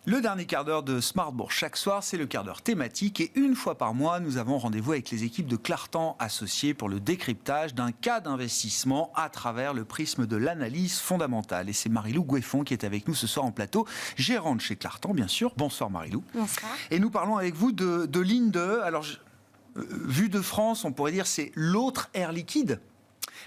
Le dernier quart d'heure de Smart Bourse chaque soir, c'est le quart d'heure thématique et une fois par mois, nous avons rendez-vous avec les équipes de Clartan Associés pour le décryptage d'un cas d'investissement à travers le prisme de l'analyse fondamentale. Et c'est Marie-Lou Goueffon qui est avec nous ce soir en plateau, gérante chez Clartan, bien sûr. Bonsoir Marie-Lou. Bonsoir. Et nous parlons avec vous de Linde. Alors, vu de France, on pourrait dire c'est l'autre Air Liquide.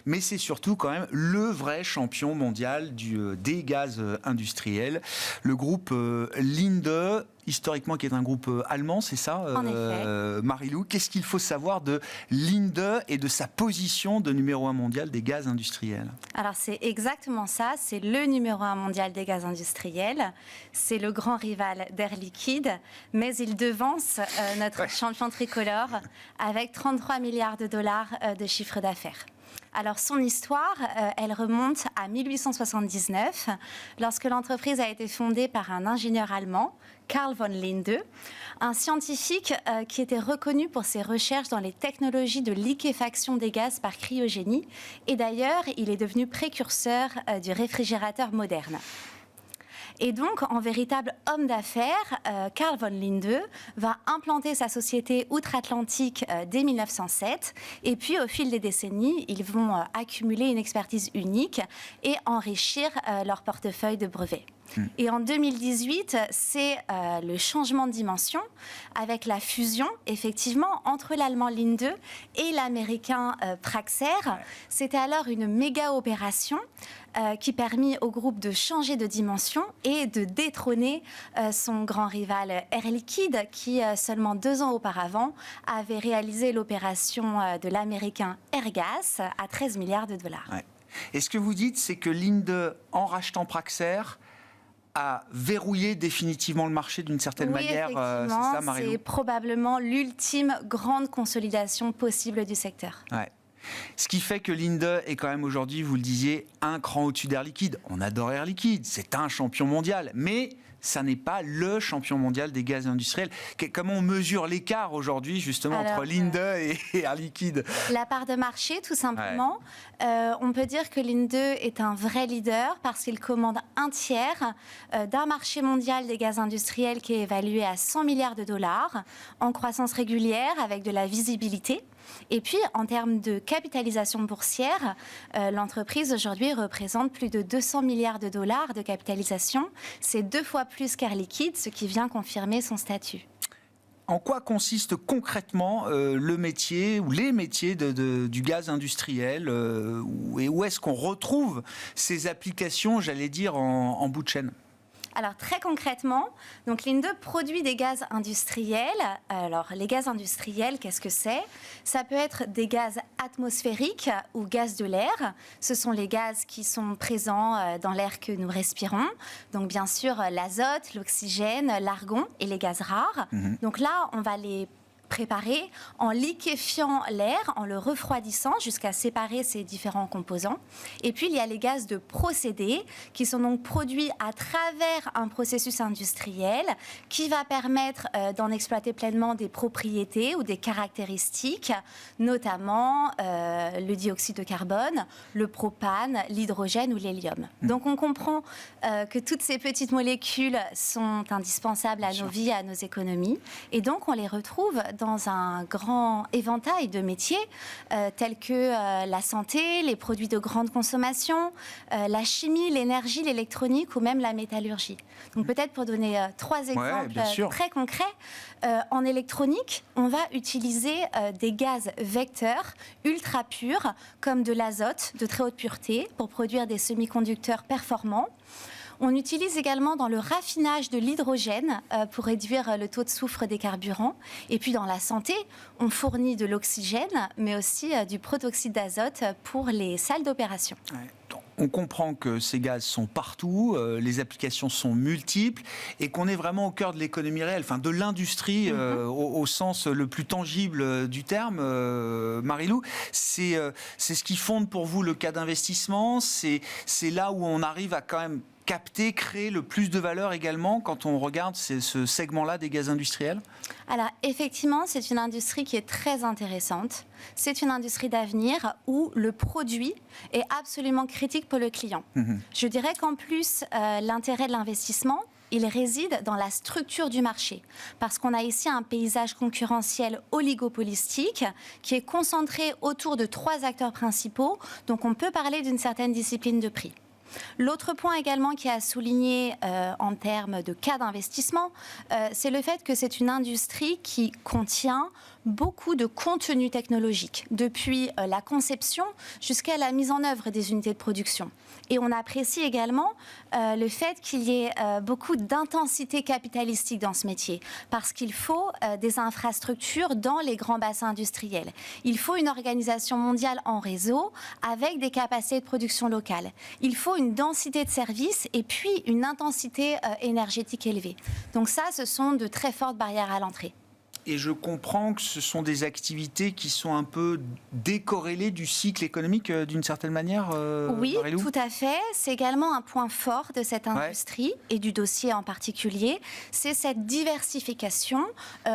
Mais c'est surtout quand même le vrai champion mondial des gaz industriels. Le groupe Linde, historiquement qui est un groupe allemand, c'est ça En effet. Marie-Lou, qu'est-ce qu'il faut savoir de Linde et de sa position de numéro 1 mondial des gaz industriels? Alors c'est exactement ça, c'est le numéro 1 mondial des gaz industriels, c'est le grand rival d'Air Liquide, mais il devance notre champion tricolore avec 33 milliards de dollars de chiffre d'affaires. Alors son histoire, elle remonte à 1879, lorsque l'entreprise a été fondée par un ingénieur allemand, Carl von Linde, un scientifique qui était reconnu pour ses recherches dans les technologies de liquéfaction des gaz par cryogénie. Et d'ailleurs, il est devenu précurseur du réfrigérateur moderne. Et donc, en véritable homme d'affaires, Carl von Linde va implanter sa société outre-Atlantique dès 1907. Et puis, au fil des décennies, ils vont accumuler une expertise unique et enrichir leur portefeuille de brevets. Et en 2018, c'est le changement de dimension avec la fusion, effectivement, entre l'allemand Linde et l'américain Praxair. C'était alors une méga opération qui permit au groupe de changer de dimension et de détrôner son grand rival Air Liquide qui, seulement 2 ans auparavant, avait réalisé l'opération de l'américain Airgas à 13 milliards de dollars. Ouais. Et ce que vous dites, c'est que Linde, en rachetant Praxair, a verrouillé définitivement le marché d'une certaine manière. C'est ça, Marie-Lou ? C'est probablement l'ultime grande consolidation possible du secteur. Ouais. Ce qui fait que Linde est quand même aujourd'hui, vous le disiez, un cran au-dessus d'Air Liquide. On adore Air Liquide, c'est un champion mondial, mais ça n'est pas le champion mondial des gaz industriels. Comment on mesure l'écart aujourd'hui, justement, entre Linde et Air Liquide? La part de marché, tout simplement. Ouais. On peut dire que Linde est un vrai leader parce qu'il commande un tiers d'un marché mondial des gaz industriels qui est évalué à 100 milliards de dollars, en croissance régulière, avec de la visibilité. Et puis, en termes de capitalisation boursière, l'entreprise aujourd'hui représente plus de 200 milliards de dollars de capitalisation. C'est 2 fois plus qu'Air Liquide, ce qui vient confirmer son statut. En quoi consiste concrètement le métier ou les métiers du gaz industriel et où est-ce qu'on retrouve ces applications, j'allais dire, en bout de chaîne ? Alors très concrètement, donc Linde produit des gaz industriels. Alors les gaz industriels, qu'est-ce que c'est ? Ça peut être des gaz atmosphériques ou gaz de l'air. Ce sont les gaz qui sont présents dans l'air que nous respirons. Donc bien sûr l'azote, l'oxygène, l'argon et les gaz rares. Donc là, on va les préparer en liquéfiant l'air, en le refroidissant jusqu'à séparer ces différents composants. Et puis, il y a les gaz de procédé qui sont donc produits à travers un processus industriel qui va permettre d'en exploiter pleinement des propriétés ou des caractéristiques, notamment le dioxyde de carbone, le propane, l'hydrogène ou l'hélium. Donc, on comprend que toutes ces petites molécules sont indispensables à nos vies, à nos économies. Et donc, on les retrouve dans un grand éventail de métiers tels que la santé, les produits de grande consommation, la chimie, l'énergie, l'électronique ou même la métallurgie. Donc peut-être pour donner 3 exemples très concrets, en électronique, on va utiliser des gaz vecteurs ultra purs comme de l'azote de très haute pureté pour produire des semi-conducteurs performants. On utilise également dans le raffinage de l'hydrogène pour réduire le taux de soufre des carburants. Et puis dans la santé, on fournit de l'oxygène, mais aussi du protoxyde d'azote pour les salles d'opération. Ouais. On comprend que ces gaz sont partout, les applications sont multiples et qu'on est vraiment au cœur de l'économie réelle, enfin de l'industrie au sens le plus tangible du terme. Marie-Lou, c'est ce qui fonde pour vous le cas d'investissement, c'est là où on arrive à quand même capter, créer le plus de valeur également quand on regarde ce segment-là des gaz industriels? Alors effectivement, c'est une industrie qui est très intéressante. C'est une industrie d'avenir où le produit est absolument critique pour le client. Je dirais qu'en plus, l'intérêt de l'investissement, il réside dans la structure du marché. Parce qu'on a ici un paysage concurrentiel oligopolistique qui est concentré autour de 3 acteurs principaux. Donc on peut parler d'une certaine discipline de prix. L'autre point également qui est à souligner en termes de cas d'investissement, c'est le fait que c'est une industrie qui contient beaucoup de contenu technologique, depuis la conception jusqu'à la mise en œuvre des unités de production. Et on apprécie également le fait qu'il y ait beaucoup d'intensité capitalistique dans ce métier, parce qu'il faut des infrastructures dans les grands bassins industriels. Il faut une organisation mondiale en réseau avec des capacités de production locales. Il faut une densité de services et puis une intensité énergétique élevée. Donc ça, ce sont de très fortes barrières à l'entrée. Et je comprends que ce sont des activités qui sont un peu décorrélées du cycle économique d'une certaine manière. Oui, Marie-Lou ? tout à fait. C'est également un point fort de cette industrie et du dossier en particulier. C'est cette diversification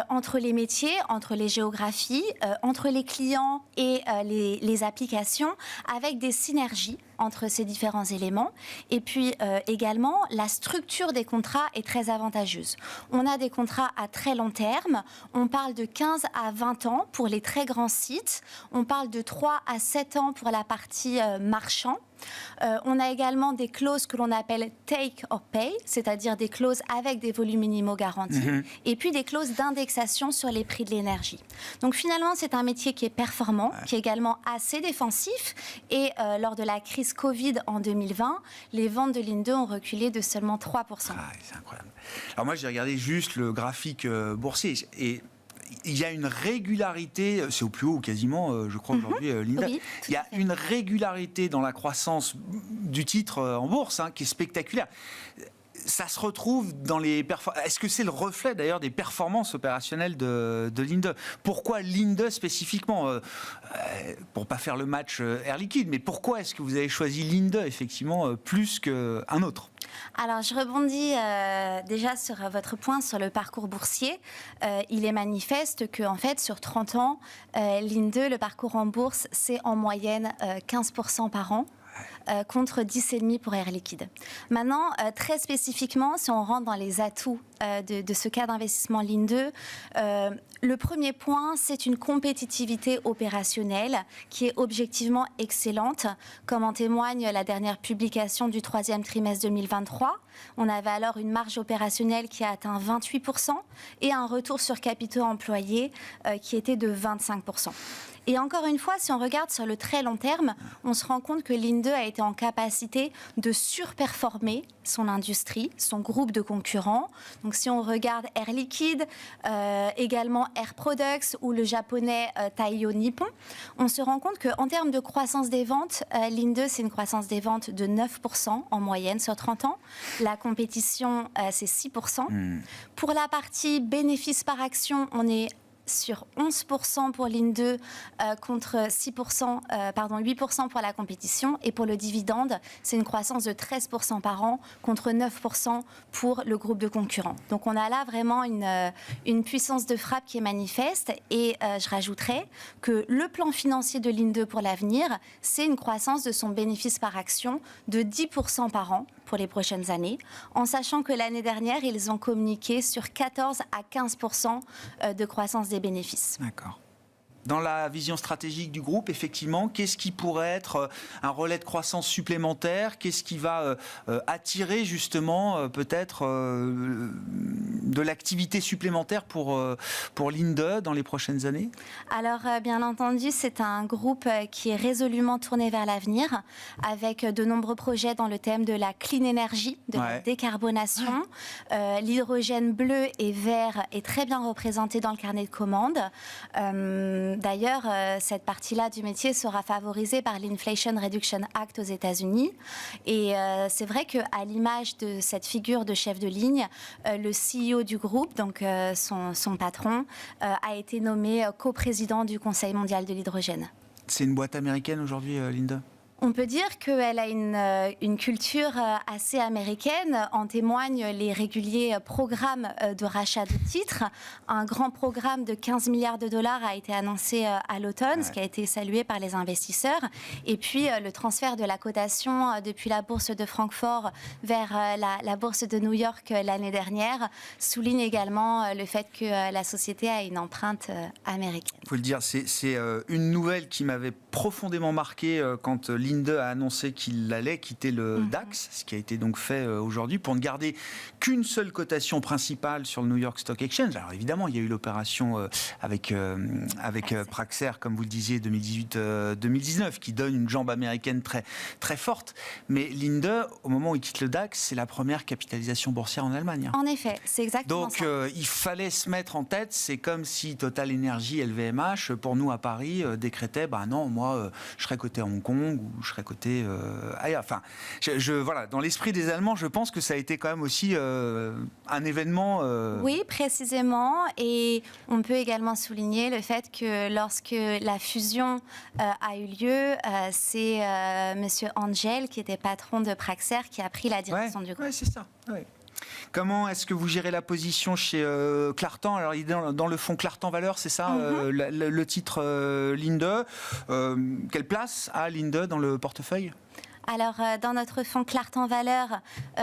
entre les métiers, entre les géographies, entre les clients et les applications, avec des synergies entre ces différents éléments. Et puis également, la structure des contrats est très avantageuse. On a des contrats à très long terme. On parle de 15 à 20 ans pour les très grands sites. On parle de 3 à 7 ans pour la partie marchand. On a également des clauses que l'on appelle take or pay, c'est-à-dire des clauses avec des volumes minimaux garantis, et puis des clauses d'indexation sur les prix de l'énergie. Donc finalement, c'est un métier qui est performant, qui est également assez défensif. Et lors de la crise Covid en 2020, les ventes de Linde ont reculé de seulement 3%. C'est incroyable. Alors moi, j'ai regardé juste le graphique boursier et il y a une régularité, c'est au plus haut quasiment, je crois aujourd'hui, Linde. Oui, il y a une régularité dans la croissance du titre en bourse qui est spectaculaire. Ça se retrouve dans les performances. Est-ce que c'est le reflet d'ailleurs des performances opérationnelles de Linde ? Pourquoi Linde spécifiquement pour pas faire le match Air Liquide, mais pourquoi est-ce que vous avez choisi Linde effectivement plus qu'un autre ? Alors, je rebondis déjà sur votre point sur le parcours boursier. Il est manifeste qu'en fait, sur 30 ans, Linde, le parcours en bourse, c'est en moyenne 15% par an. Contre 10,5% pour Air Liquide. Maintenant, très spécifiquement, si on rentre dans les atouts de ce cas d'investissement Linde, le premier point, c'est une compétitivité opérationnelle qui est objectivement excellente, comme en témoigne la dernière publication du 3e trimestre 2023. On avait alors une marge opérationnelle qui a atteint 28% et un retour sur capitaux employés qui était de 25%. Et encore une fois, si on regarde sur le très long terme, on se rend compte que Linde a été en capacité de surperformer son industrie, son groupe de concurrents. Donc si on regarde Air Liquide, également Air Products ou le japonais Taiyo Nippon, on se rend compte qu'en termes de croissance des ventes, Linde, c'est une croissance des ventes de 9% en moyenne sur 30 ans. La compétition, c'est 6%. Pour la partie bénéfices par action, on est sur 11% pour Linde contre 8% pour la compétition. Et pour le dividende, c'est une croissance de 13% par an contre 9% pour le groupe de concurrents. Donc on a là vraiment une puissance de frappe qui est manifeste. Et je rajouterais que le plan financier de Linde pour l'avenir, c'est une croissance de son bénéfice par action de 10% par an pour les prochaines années, en sachant que l'année dernière, ils ont communiqué sur 14 à 15% de croissance des bénéfices. D'accord. Dans la vision stratégique du groupe, effectivement, qu'est-ce qui pourrait être un relais de croissance supplémentaire ? Qu'est-ce qui va attirer justement peut-être de l'activité supplémentaire pour Linde dans les prochaines années ? Alors, bien entendu, c'est un groupe qui est résolument tourné vers l'avenir, avec de nombreux projets dans le thème de la clean energy, de la décarbonation. L'hydrogène bleu et vert est très bien représenté dans le carnet de commandes. D'ailleurs, cette partie-là du métier sera favorisée par l'Inflation Reduction Act aux États-Unis. Et c'est vrai qu'à l'image de cette figure de chef de ligne, le CEO du groupe, donc son patron, a été nommé coprésident du Conseil mondial de l'hydrogène. C'est une boîte américaine aujourd'hui, Linde ? On peut dire qu'elle a une culture assez américaine. En témoignent les réguliers programmes de rachat de titres. Un grand programme de 15 milliards de dollars a été annoncé à l'automne, ce qui a été salué par les investisseurs. Et puis, le transfert de la cotation depuis la bourse de Francfort vers la bourse de New York l'année dernière souligne également le fait que la société a une empreinte américaine. Il faut le dire, c'est une nouvelle qui m'avait profondément marqué quand Linde a annoncé qu'il allait quitter le DAX, ce qui a été donc fait aujourd'hui, pour ne garder qu'une seule cotation principale sur le New York Stock Exchange. Alors évidemment, il y a eu l'opération avec Praxair, comme vous le disiez, 2018-2019, qui donne une jambe américaine très, très forte. Mais Linde, au moment où il quitte le DAX, c'est la première capitalisation boursière en Allemagne. En effet, c'est exactement donc, ça. Donc il fallait se mettre en tête, c'est comme si Total Energy et LVMH, pour nous à Paris, décrétaient, non, moi, je serais coté à Hong Kong ou je serais coté ailleurs. Enfin, voilà, dans l'esprit des Allemands, je pense que ça a été quand même aussi un événement. Oui, précisément. Et on peut également souligner le fait que lorsque la fusion a eu lieu, c'est Monsieur Angel, qui était patron de Praxair, qui a pris la direction du groupe. Oui, c'est ça. Ouais. Comment est-ce que vous gérez la position chez Clartan? Alors, il est dans le fonds Clartan Valeur, c'est ça, le titre Linde. Quelle place a Linde dans le portefeuille? Alors, dans notre fonds Clartan Valeur,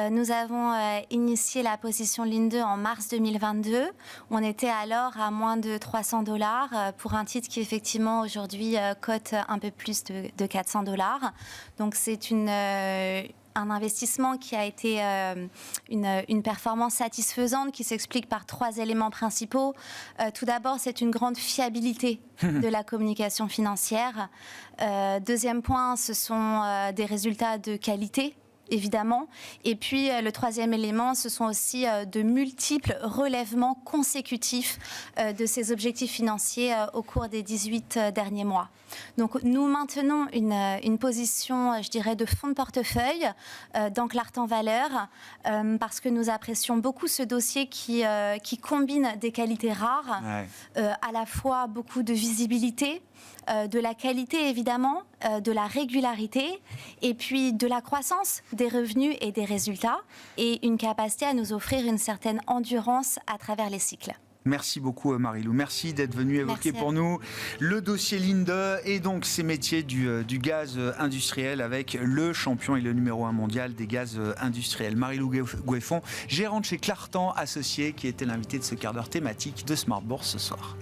nous avons initié la position Linde en mars 2022. On était alors à moins de $300 pour un titre qui, effectivement, aujourd'hui cote un peu plus de $400. Donc, c'est un investissement qui a été une performance satisfaisante qui s'explique par 3 éléments principaux. Tout d'abord, c'est une grande fiabilité de la communication financière. Deuxième point, ce sont des résultats de qualité, évidemment. Et puis, le troisième élément, ce sont aussi de multiples relèvements consécutifs de ces objectifs financiers au cours des 18 derniers mois. Donc, nous maintenons une position, je dirais, de fonds de portefeuille dans Clartan Valeur parce que nous apprécions beaucoup ce dossier qui combine des qualités rares, à la fois beaucoup de visibilité, de la qualité évidemment, de la régularité et puis de la croissance des revenus et des résultats et une capacité à nous offrir une certaine endurance à travers les cycles. Merci beaucoup Marie-Lou, merci d'être venue évoquer pour nous le dossier Linde et donc ces métiers du gaz industriel avec le champion et le numéro 1 mondial des gaz industriels. Marie-Lou Goueffon, gérante chez Clartan Associés, qui était l'invitée de ce quart d'heure thématique de Smart Bourse ce soir.